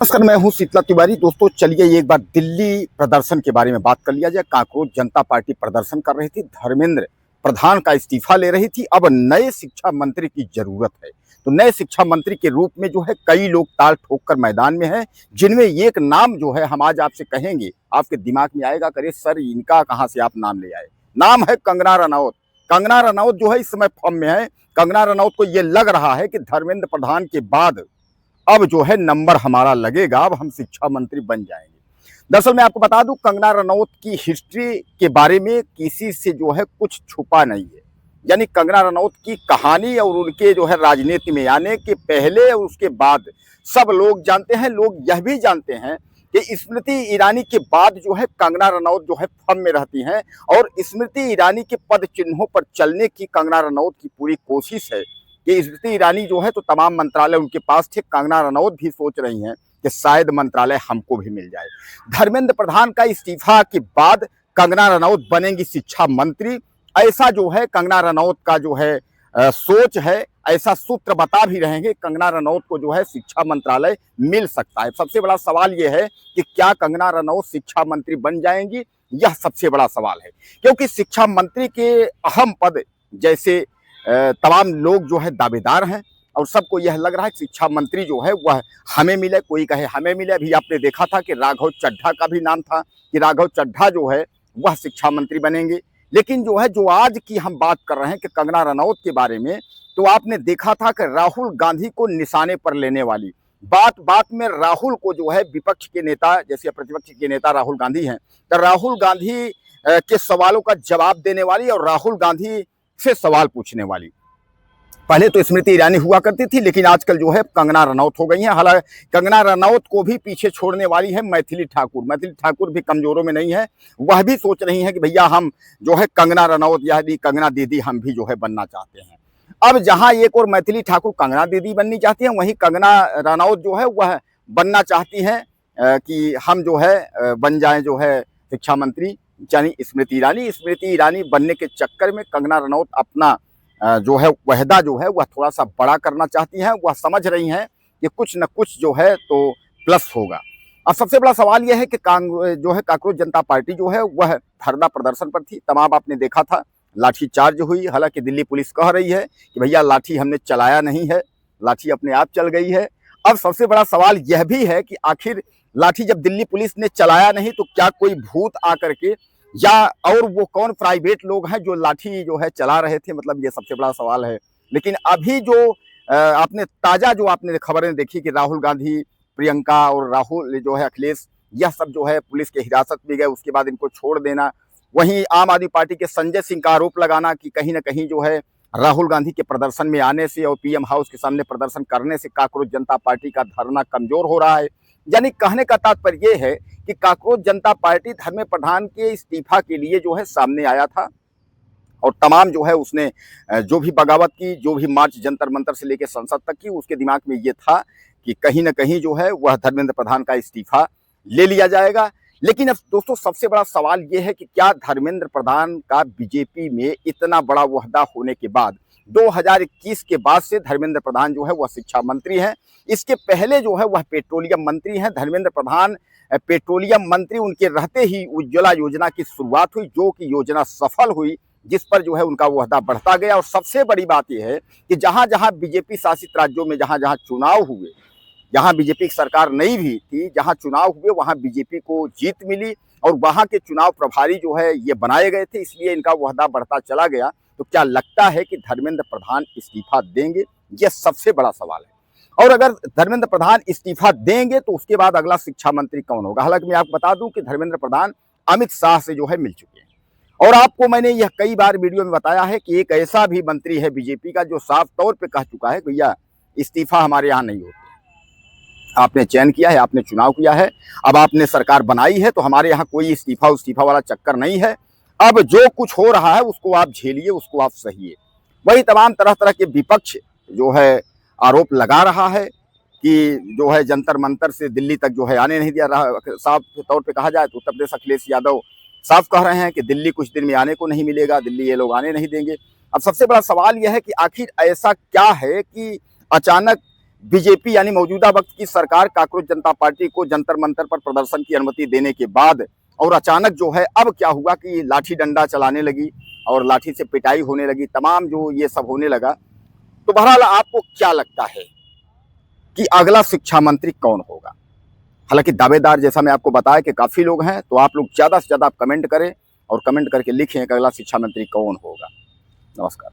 नमस्कार, मैं हूं शीतला तिवारी। दोस्तों, चलिए एक बार दिल्ली प्रदर्शन के बारे में बात कर लिया जाए। कांकरोच जनता पार्टी प्रदर्शन कर रही थी, धर्मेंद्र प्रधान का इस्तीफा ले रही थी। अब नए शिक्षा मंत्री की जरूरत है। तो नए शिक्षा मंत्री के रूप में जो है कई लोग ताल ठोक कर मैदान में हैं, जिनमें एक नाम जो है हम आज आपसे कहेंगे, आपके दिमाग में आएगा, करे सर इनका कहाँ से आप नाम ले आए। नाम है कंगना रनौत। कंगना रनौत जो है इस समय फॉर्म में है। कंगना रनौत को यह लग रहा है कि धर्मेंद्र प्रधान के बाद अब जो है नंबर हमारा लगेगा, अब हम शिक्षा मंत्री बन जाएंगे। दरअसल मैं आपको बता दूं, कंगना रनौत की हिस्ट्री के बारे में किसी से जो है कुछ छुपा नहीं है। यानी कंगना रनौत की कहानी और उनके जो है राजनीति में आने के पहले और उसके बाद सब लोग जानते हैं। लोग यह भी जानते हैं कि स्मृति ईरानी के बाद जो है कंगना रनौत जो है फॉर्म में रहती हैं, और स्मृति ईरानी के पद चिन्हों पर चलने की कंगना रनौत की पूरी कोशिश है कि स्मृति ईरानी जो है तो तमाम मंत्रालय उनके पास थे। कंगना रनौत भी सोच रही हैं कि शायद मंत्रालय हमको भी मिल जाए। धर्मेंद्र प्रधान का इस्तीफा के बाद कंगना रनौत बनेंगी शिक्षा मंत्री, ऐसा जो है कंगना रनौत का जो है सोच है। ऐसा सूत्र बता भी रहेंगे कंगना रनौत को जो है शिक्षा मंत्रालय मिल सकता है। सबसे बड़ा सवाल यह है कि क्या कंगना रनौत शिक्षा मंत्री बन जाएंगी, यह सबसे बड़ा सवाल है। क्योंकि शिक्षा मंत्री के अहम पद जैसे तमाम लोग जो है दावेदार हैं, और सबको यह लग रहा है कि शिक्षा मंत्री जो है वह हमें मिले। कोई कहे हमें मिले। अभी आपने देखा था कि राघव चड्ढा का भी नाम था कि राघव चड्ढा जो है वह शिक्षा मंत्री बनेंगे। लेकिन जो है जो आज की हम बात कर रहे हैं कि कंगना रनौत के बारे में, तो आपने देखा था कि राहुल गांधी को निशाने पर लेने वाली बात बात में राहुल को जो है विपक्ष के नेता, जैसे प्रतिपक्ष के नेता राहुल गांधी हैं, तो राहुल गांधी के सवालों का जवाब देने वाली और राहुल गांधी से सवाल पूछने वाली। पहले तो स्मृति ईरानी हुआ करती थी, लेकिन आजकल जो है कंगना रनौत हो गई हैं। हालांकि कंगना रनौत को भी पीछे छोड़ने वाली है मैथिली ठाकुर। मैथिली ठाकुर भी कमजोरों में नहीं है। वह भी सोच रही है कि भैया हम जो है कंगना रनौत यानी कंगना दीदी हम भी जो है बनना चाहते हैं। अब जहां एक और मैथिली ठाकुर कंगना दीदी बननी चाहती है, वहीं कंगना रनौत जो है वह बनना चाहती हैं कि हम जो है बन जाए जो है शिक्षा मंत्री, यानी स्मृति ईरानी। स्मृति ईरानी बनने के चक्कर में कंगना रनौत अपना जो है वहदा जो है वह थोड़ा सा बड़ा करना चाहती हैं। वह समझ रही हैं कि कुछ न कुछ जो है तो प्लस होगा। अब सबसे बड़ा सवाल यह है कि जो है कांकरोच जनता पार्टी जो है वह धरना प्रदर्शन पर थी। तमाम आपने देखा था लाठी चार्ज हुई। हालांकि दिल्ली पुलिस कह रही है कि भैया लाठी हमने चलाया नहीं है, लाठी अपने आप चल गई है। अब सबसे बड़ा सवाल यह भी है कि आखिर लाठी जब दिल्ली पुलिस ने चलाया नहीं, तो क्या कोई भूत आकर के, या और वो कौन प्राइवेट लोग हैं जो लाठी जो है चला रहे थे, मतलब ये सबसे बड़ा सवाल है। लेकिन अभी जो आपने ताजा जो आपने खबरें देखी कि राहुल गांधी, प्रियंका और राहुल जो है अखिलेश, यह सब जो है पुलिस के हिरासत में गए, उसके बाद इनको छोड़ देना। वहीं आम आदमी पार्टी के संजय सिंह का आरोप लगाना कि कहीं ना कहीं जो है राहुल गांधी के प्रदर्शन में आने से और पीएम हाउस के सामने प्रदर्शन करने से कांकरोच जनता पार्टी का धरना कमजोर हो रहा है। यानी कहने का तात्पर्य यह है कि कांकरोच जनता पार्टी धर्मेंद्र प्रधान के इस्तीफा के लिए जो है सामने आया था, और तमाम जो है उसने जो भी बगावत की, जो भी मार्च जंतर मंतर से लेकर संसद तक की, उसके दिमाग में ये था कि कहीं ना कहीं जो है वह धर्मेंद्र प्रधान का इस्तीफा ले लिया जाएगा। लेकिन अब दोस्तों सबसे बड़ा सवाल यह है कि क्या धर्मेंद्र प्रधान का बीजेपी में इतना बड़ा वहदा होने के बाद 2021 के बाद से धर्मेंद्र प्रधान जो है वह शिक्षा मंत्री हैं। इसके पहले जो है वह पेट्रोलियम मंत्री हैं। धर्मेंद्र प्रधान पेट्रोलियम मंत्री उनके रहते ही उज्ज्वला योजना की शुरुआत हुई, जो कि योजना सफल हुई, जिस पर जो है उनका वहदा बढ़ता गया। और सबसे बड़ी बात यह है कि जहां जहां बीजेपी शासित राज्यों में जहां जहां चुनाव हुए, जहां बीजेपी की सरकार नहीं भी थी, जहां चुनाव हुए वहां बीजेपी को जीत मिली, और वहां के चुनाव प्रभारी जो है ये बनाए गए थे, इसलिए इनका वहदा बढ़ता चला गया। तो क्या लगता है कि धर्मेंद्र प्रधान इस्तीफा देंगे? यह सबसे बड़ा सवाल है। और अगर धर्मेंद्र प्रधान इस्तीफा देंगे तो उसके बाद अगला शिक्षा मंत्री कौन होगा? हालांकि मैं आपको बता दूं कि धर्मेंद्र प्रधान अमित शाह से जो है मिल चुके हैं, और आपको मैंने यह कई बार वीडियो में बताया है कि एक ऐसा भी मंत्री है बीजेपी का जो साफ तौर पर कह चुका है भैया इस्तीफा हमारे यहाँ नहीं होता। आपने चयन किया है, आपने चुनाव किया है, अब आपने सरकार बनाई है, तो हमारे यहाँ कोई इस्तीफा वाला चक्कर नहीं है। अब जो कुछ हो रहा है उसको आप झेलिए, उसको आप सहिए। वही तमाम तरह तरह के विपक्ष जो है आरोप लगा रहा है कि जो है जंतर मंतर से दिल्ली तक जो है आने नहीं दिया रहा। साफ तौर पे कहा जाए तो उत्तर प्रदेश अखिलेश यादव साफ कह रहे हैं कि दिल्ली कुछ दिन में आने को नहीं मिलेगा, दिल्ली ये लोग आने नहीं देंगे। अब सबसे बड़ा सवाल यह है कि आखिर ऐसा क्या है कि अचानक बीजेपी यानी मौजूदा वक्त की सरकार कांग्रेस जनता पार्टी को जंतर मंतर पर प्रदर्शन की अनुमति देने के बाद और अचानक जो है अब क्या हुआ कि लाठी डंडा चलाने लगी और लाठी से पिटाई होने लगी, तमाम जो ये सब होने लगा। तो बहरहाल आपको क्या लगता है कि अगला शिक्षा मंत्री कौन होगा? हालांकि दावेदार जैसा मैं आपको बताया कि काफी लोग हैं, तो आप लोग ज्यादा से ज्यादा आप कमेंट करें और कमेंट करके लिखें कि अगला शिक्षा मंत्री कौन होगा। नमस्कार।